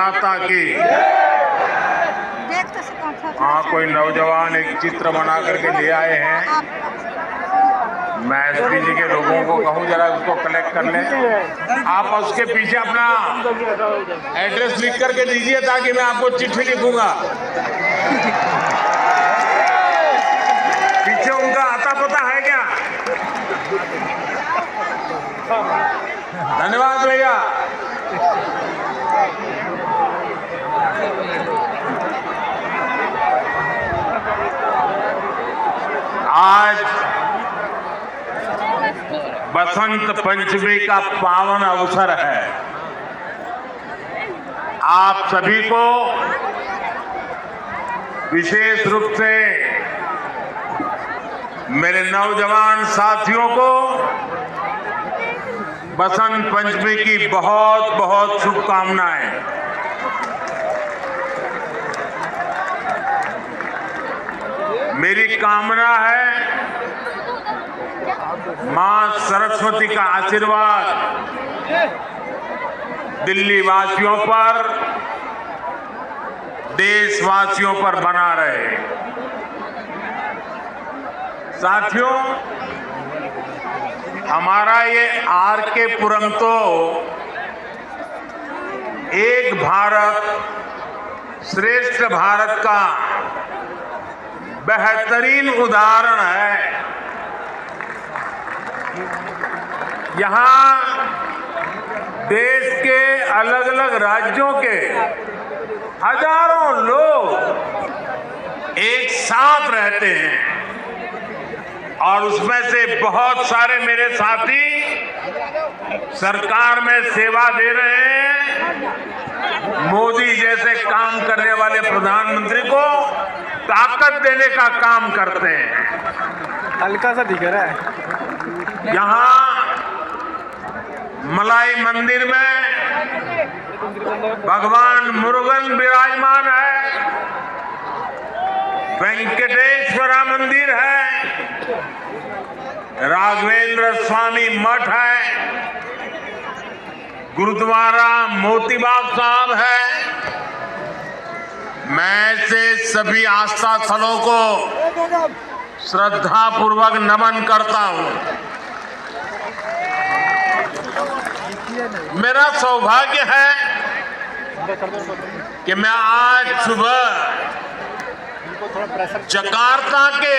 माता की। हाँ, कोई नौजवान एक चित्र बना करके ले आए हैं। मैं एसपी जी के लोगों को कहूँ जरा उसको कलेक्ट कर लें। आप उसके पीछे अपना एड्रेस लिख करके दीजिए ताकि मैं आपको चिट्ठी लिखूंगा। पीछे उनका आता पता है क्या? धन्यवाद भैया। आज बसंत पंचमी का पावन अवसर है। आप सभी को विशेष रूप से मेरे नौजवान साथियों को बसंत पंचमी की बहुत बहुत शुभकामनाएं। मेरी कामना है मां सरस्वती का आशीर्वाद दिल्ली वासियों पर, देशवासियों पर बना रहे। साथियों, हमारा ये आर.के. पुरम तो एक भारत श्रेष्ठ भारत का बेहतरीन उदाहरण है। यहाँ देश के अलग अलग राज्यों के हजारों लोग एक साथ रहते हैं और उसमें से बहुत सारे मेरे साथी सरकार में सेवा दे रहे हैं। मोदी जैसे काम करने वाले प्रधानमंत्री को ताकत देने का काम करते हैं। हल्का सा दिख रहा है। यहाँ मलाई मंदिर में भगवान मुरुगन विराजमान है, वेंकटेश्वरा मंदिर है, राघवेंद्र स्वामी मठ है, गुरुद्वारा मोतीबाग साहब है। मैं ऐसे सभी आस्था स्थलों को श्रद्धा पूर्वक नमन करता हूं। मेरा सौभाग्य है कि मैं आज सुबह जकार्ता के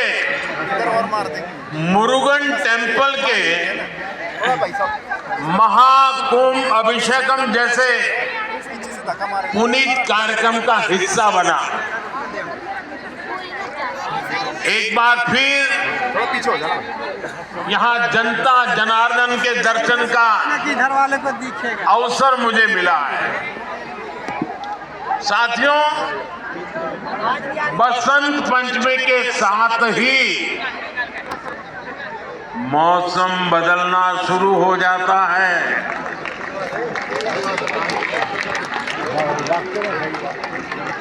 मुरुगन टेम्पल के महाकुंभ अभिषेकम जैसे पुनीत कार्यक्रम का हिस्सा बना। एक बार फिर यहाँ जनता जनार्दन के दर्शन का अवसर मुझे मिला है। साथियों, बसंत पंचमी के साथ ही मौसम बदलना शुरू हो जाता है।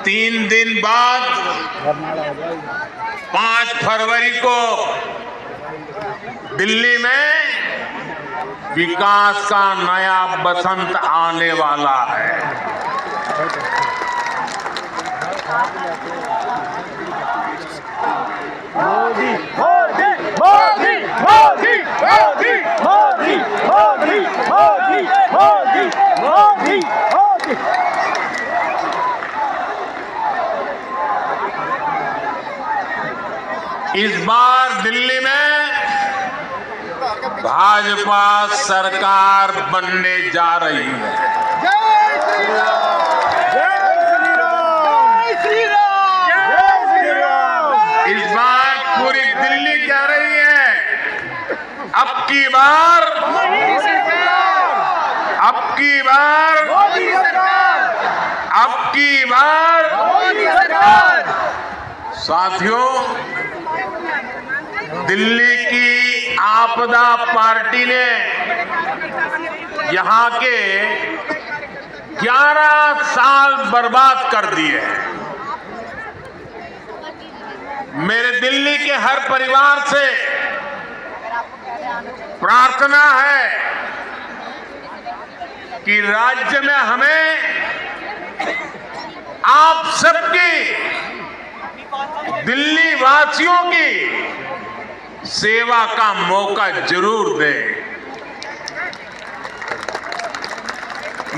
3 दिन बाद 5 फरवरी को दिल्ली में विकास का नया बसंत आने वाला है। मोदी मोदी मोदी मोदी मोदी मोदी मोदी मोदी मोदी मोदी मोदी। इस बार दिल्ली में भाजपा सरकार बनने जा रही है। जय श्री राम, जय श्री राम, जय श्री राम, जय श्री राम। इस बार पूरी दिल्ली कह रही है, अब की बार मोदी सरकार, अब की बार मोदी सरकार, अब की बार मोदी सरकार। साथियों, दिल्ली की आपदा पार्टी ने यहाँ के 11 साल बर्बाद कर दिए। मेरे दिल्ली के हर परिवार से प्रार्थना है कि राज्य में हमें देशवासियों की सेवा का मौका जरूर दें।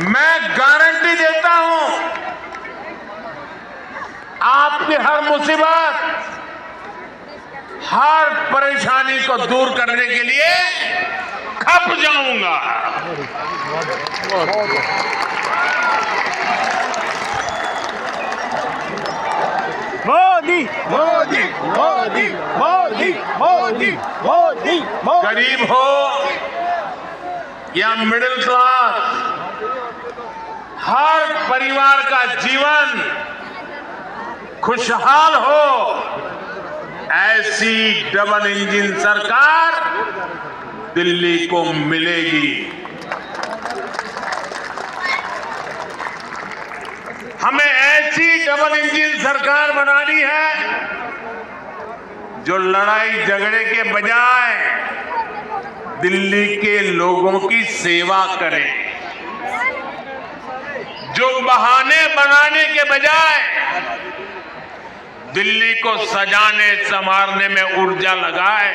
मैं गारंटी देता हूं, आपकी हर मुसीबत, हर परेशानी को दूर करने के लिए खप जाऊंगा। मोदी मोदी मोदी मोदी मोदी मोदी गरीब हो या मिडिल क्लास, हर परिवार का जीवन खुशहाल हो, ऐसी डबल इंजन सरकार दिल्ली को मिलेगी। हमें ऐसी डबल इंजन सरकार बनानी है जो लड़ाई झगड़े के बजाय दिल्ली के लोगों की सेवा करे, जो बहाने बनाने के बजाय दिल्ली को सजाने संवारने में ऊर्जा लगाए।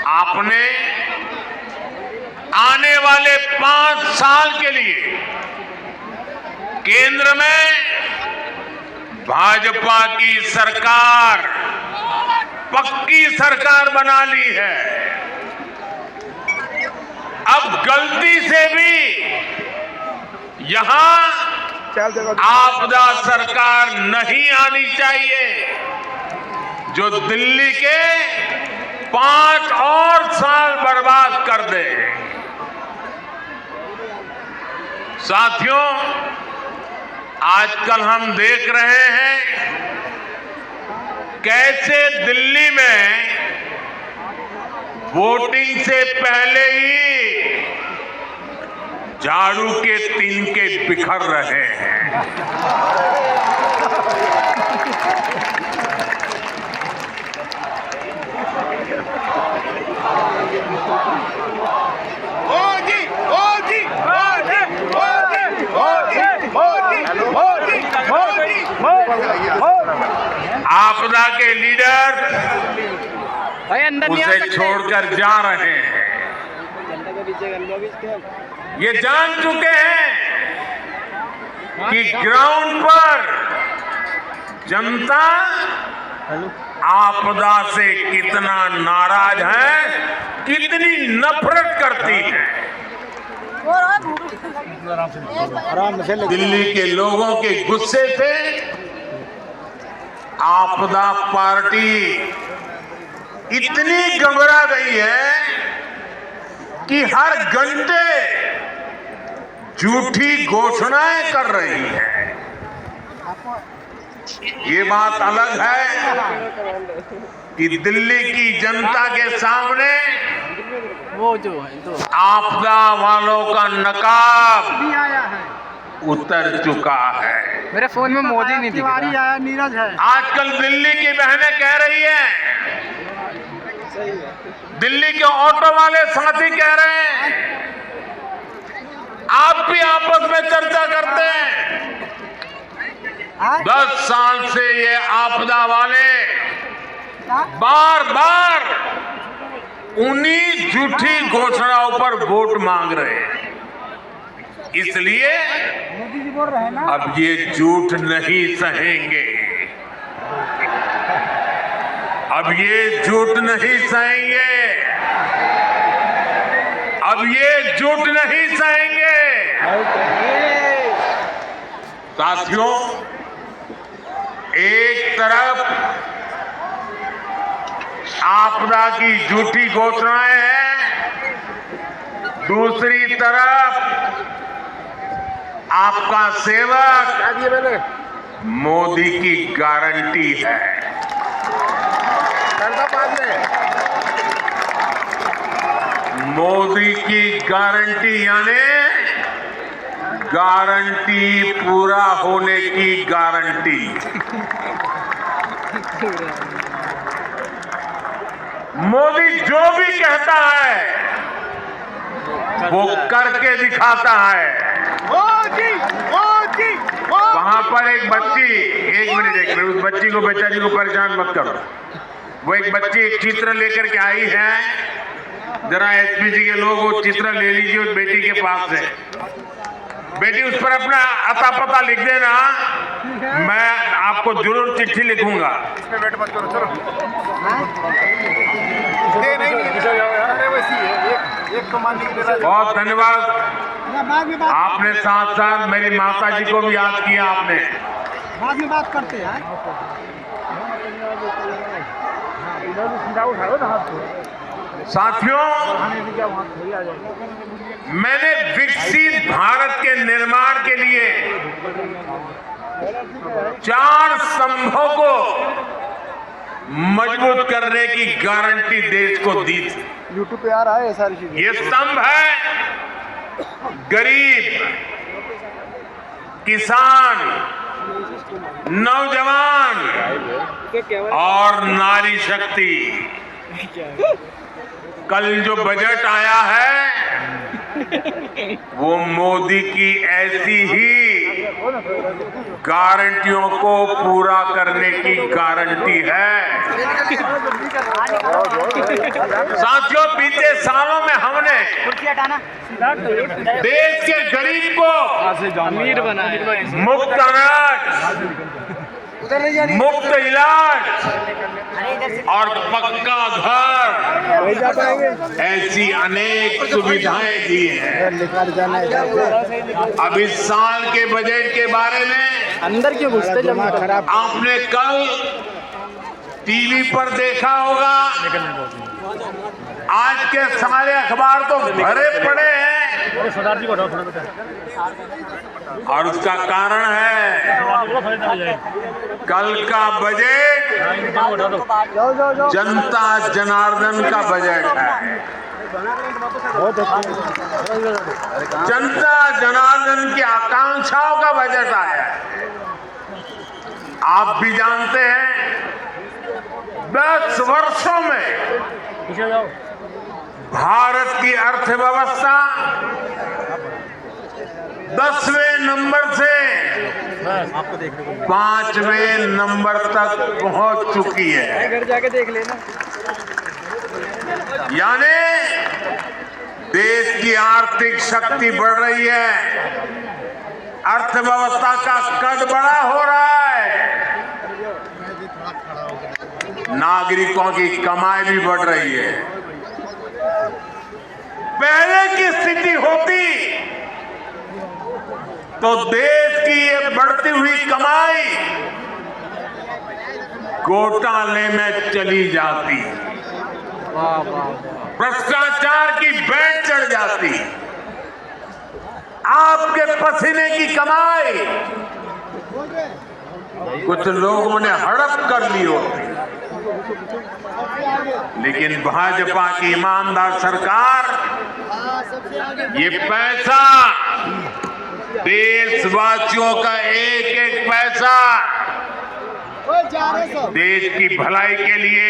आपने आने वाले 5 साल के लिए केंद्र में भाजपा की सरकार, पक्की सरकार बना ली है। अब गलती से भी यहां आपदा सरकार नहीं आनी चाहिए, जो दिल्ली के 5 और साल बर्बाद कर दे। साथियों, आजकल हम देख रहे हैं कैसे दिल्ली में वोटिंग से पहले ही झाड़ू के तिनके बिखर रहे हैं। मोदी मोदी मोदी मोदी मोदी मोदी आपदा के लीडर उसे छोड़कर जा रहे हैं। ये जान चुके हैं कि ग्राउंड पर जनता आपदा से कितना नाराज है, कितनी नफरत करती है। दिल्ली के लोगों के गुस्से से आपदा पार्टी इतनी घबरा गई है कि हर घंटे झूठी घोषणाएं कर रही है। ये बात अलग है कि दिल्ली की जनता के सामने वो जो है तो आपदा वालों का नकाब उतर चुका है। मेरे फोन में मोदी नहीं दिख रहा। आया नीरज है। आजकल दिल्ली की बहनें कह रही हैं, दिल्ली के ऑटो वाले साथी कह रहे हैं, आप भी आपस में चर्चा करते हैं। 10 साल से ये आपदा वाले बार बार उन्हीं झूठी घोषणाओं पर वोट मांग रहे हैं। इसलिए अब ये झूठ नहीं सहेंगे, अब ये झूठ नहीं सहेंगे, अब ये झूठ नहीं सहेंगे। साथियों, एक तरफ आपदा की झूठी घोषणाएं हैं, दूसरी तरफ आपका सेवक मोदी की गारंटी है। मोदी की गारंटी यानी गारंटी पूरा होने की गारंटी। मोदी जो भी कहता है वो करके दिखाता है। मोदी मोदी वहां पर एक बच्ची, एक मिनट, उस बच्ची को, बेचारी को परेशान मत करो। वो एक बच्ची एक चित्र लेकर के आई है, जरा एसपी जी के लोग वो चित्र ले लीजिए उस बेटी के पास से। बेटी उस पर अपना अता पता लिख देना, मैं आपको जरूर चिट्ठी लिखूंगा। इसमें वेट मत करो, चलो। एक तो मान लीजिए। बहुत धन्यवाद। आपने साथ साथ मेरी माता जी को भी याद किया आपने। बाद में बात करते हैं। साथियों, मैंने विकसित भारत के निर्माण के लिए 4 स्तंभों को मजबूत करने की गारंटी देश को दी थी। यूट्यूब पे आ रहा है सारी चीजें। ये स्तंभ है गरीब, किसान, नौजवान और नारी शक्ति। कल जो बजट आया है वो मोदी की ऐसी ही गारंटियों को पूरा करने की गारंटी है। साथियों, बीते सालों में हमने देश के गरीब को अमीर बनाया, मुफ्त अनाज, मुफ्त इलाज और पक्का घर, ऐसी अनेक सुविधाएं दी हैं। अब इस साल के बजट के बारे में अंदर क्यों घुसते जब आपने कल टीवी पर देखा होगा, आज के सारे अखबार तो भरे पड़े हैं और उसका कारण है कल का बजट जनता जनार्दन का बजट है। जनता जनार्दन की आकांक्षाओं का बजट आया है। आप भी जानते हैं 10 वर्षों में भारत की अर्थव्यवस्था 10वें नंबर से 5वें नंबर तक पहुंच चुकी है। घर जाके देख लेना। यानी देश की आर्थिक शक्ति बढ़ रही है, अर्थव्यवस्था का कद बड़ा हो रहा है, नागरिकों की कमाई भी बढ़ रही है। पहले की स्थिति होती तो देश की ये बढ़ती हुई कमाई घोटाले में चली जाती, भ्रष्टाचार की बैंड चढ़ जाती, आपके पसीने की कमाई कुछ लोगों ने हड़प कर ली होती। लेकिन भाजपा की ईमानदार सरकार ये पैसा, देशवासियों का एक एक पैसा देश की भलाई के लिए,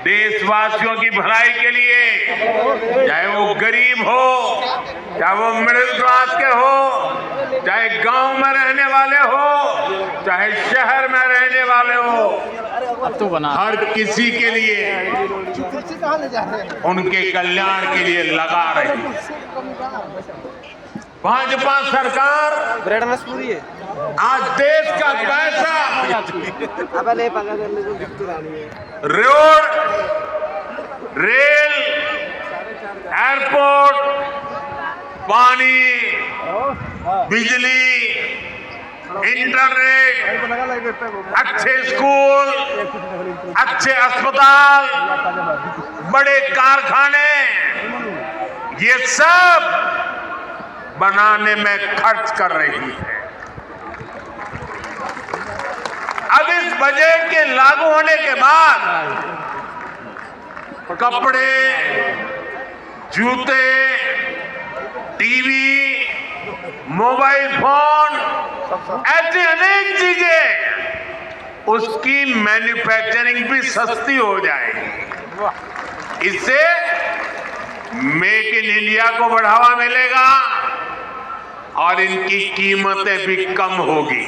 देशवासियों की भलाई के लिए, चाहे वो गरीब हो, चाहे वो मिडिल क्लास के हो, चाहे गांव में रहने वाले हो, चाहे शहर में रहने वाले हो, तो बना हर किसी के लिए, उनके कल्याण के लिए लगा रही भाजपा सरकार। पूरी है। आज देश का पैसा रोड, रेल, एयरपोर्ट, पानी, बिजली, इंटरनेट, अच्छे स्कूल, अच्छे अस्पताल, बड़े कारखाने, ये सब बनाने में खर्च कर रही है। अब इस बजट के लागू होने के बाद कपड़े, जूते, टीवी, मोबाइल फोन, ऐसी अनेक चीजें, उसकी मैन्युफैक्चरिंग भी सस्ती हो जाएगी। इससे मेक इन इंडिया को बढ़ावा मिलेगा और इनकी कीमतें भी कम होगी।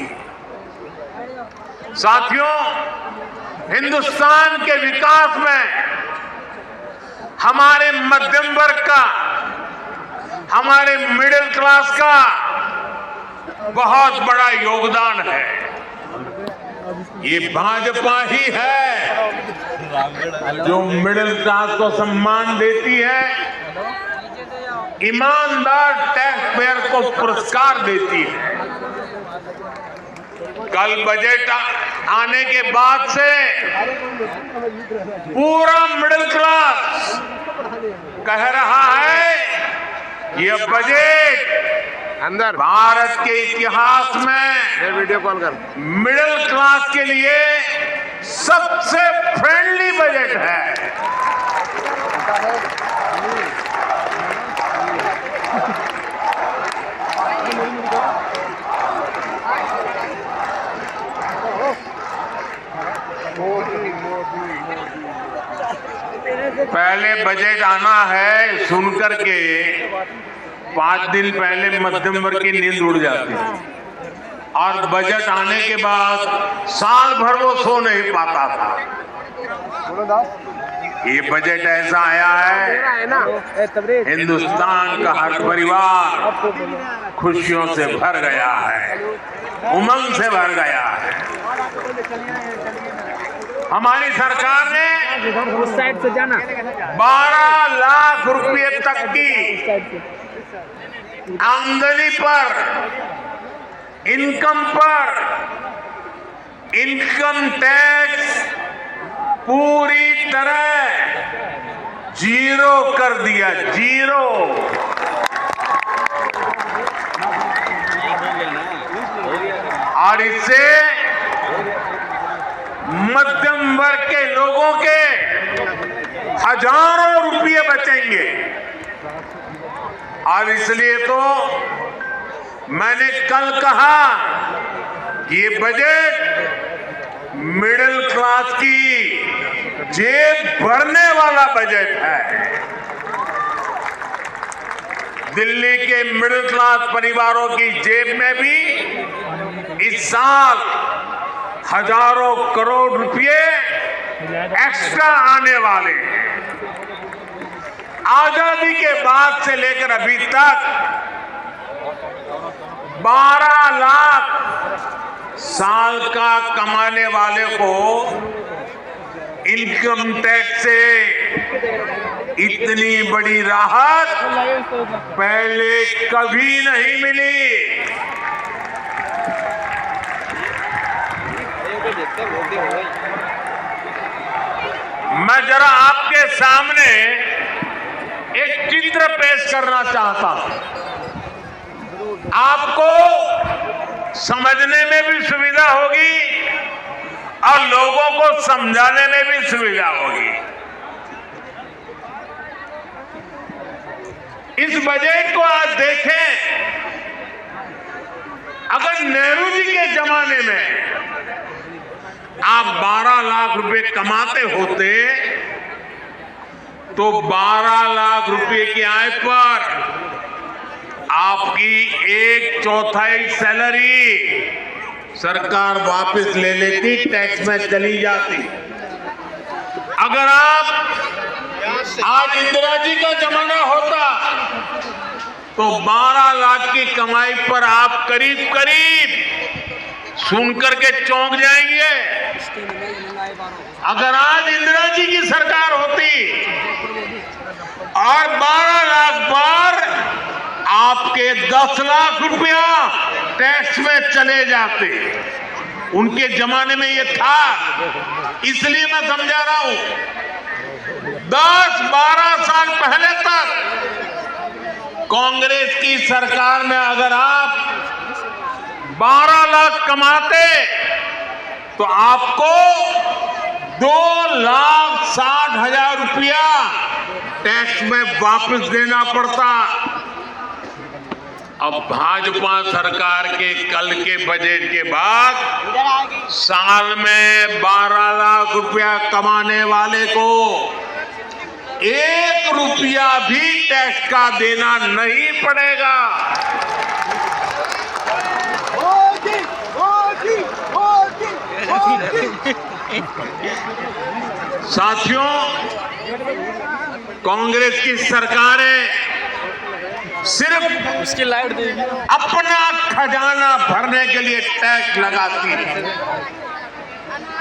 साथियों, हिंदुस्तान के विकास में हमारे मध्यम वर्ग का, हमारे मिडिल क्लास का बहुत बड़ा योगदान है। ये भाजपा ही है जो मिडिल क्लास को सम्मान देती है, ईमानदार टैक्स पेयर को पुरस्कार देती है। कल बजट आने के बाद से पूरा मिडिल क्लास कह रहा है यह बजट अंदर भारत के इतिहास में वीडियो कॉल कर। मिडिल क्लास के लिए सबसे फ्रेंडली बजट है। पहले बजट आना है सुनकर के 5 दिन पहले मध्यम वर्ग की नींद उड़ जाती है, और बजट आने के बाद साल भर वो सो नहीं पाता था। ये बजट ऐसा आया है, हिंदुस्तान का हर परिवार खुशियों से भर गया है, उमंग से भर गया है। हमारी सरकार ने उस साइड से जाना 12 लाख रुपए तक की आमदनी पर, इनकम पर इनकम टैक्स पूरी तरह जीरो कर दिया, जीरो। और इससे मध्यम वर्ग के लोगों के हजारों रुपये बचेंगे। और इसलिए तो मैंने कल कहा ये बजट मिडिल क्लास की जेब भरने वाला बजट है। दिल्ली के मिडिल क्लास परिवारों की जेब में भी इस साल हजारों करोड़ रुपए एक्स्ट्रा आने वाले हैं। आजादी के बाद से लेकर अभी तक 12 लाख साल का कमाने वाले को इनकम टैक्स से इतनी बड़ी राहत पहले कभी नहीं मिली। मैं जरा आपके सामने एक चित्र पेश करना चाहता हूं, आपको समझने में भी सुविधा होगी और लोगों को समझाने में भी सुविधा होगी। इस बजट को आज देखें, अगर नेहरू जी के जमाने में आप 12 लाख रुपए कमाते होते तो 12 लाख रुपए की आय पर आपकी 1/4 सैलरी सरकार वापस ले लेती, टैक्स में चली जाती। अगर आप आज इंदिरा जी का जमाना होता तो 12 लाख की कमाई पर आप करीब करीब सुनकर के चौंक जाएंगे। अगर आज इंदिरा जी की सरकार होती और 12 लाख पर आपके 10 लाख रुपया टैक्स में चले जाते, उनके जमाने में ये था, इसलिए मैं समझा रहा हूं। 10-12 साल पहले तक कांग्रेस की सरकार में अगर आप 12 लाख कमाते तो आपको 2,60,000 रुपया टैक्स में वापस देना पड़ता। अब भाजपा सरकार के कल के बजट के बाद साल में 12 लाख रुपया कमाने वाले को 1 रुपया भी टैक्स का देना नहीं पड़ेगा। साथियों, कांग्रेस की सरकारें सिर्फ उसकी लाइट देगी। अपना खजाना भरने के लिए टैक्स लगाती है,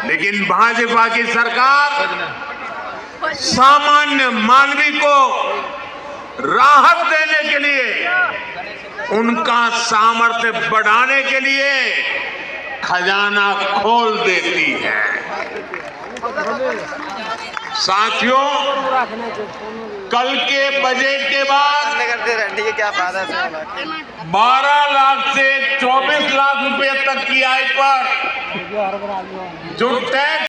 लेकिन भाजपा की सरकार सामान्य मानवी को राहत देने के लिए, उनका सामर्थ्य बढ़ाने के लिए खजाना खोल देती है। साथियों, कल के बजट के बाद करते रहने के क्या फायदा है? 12 लाख से 24 लाख रुपए तक की आय पर जो टैक्स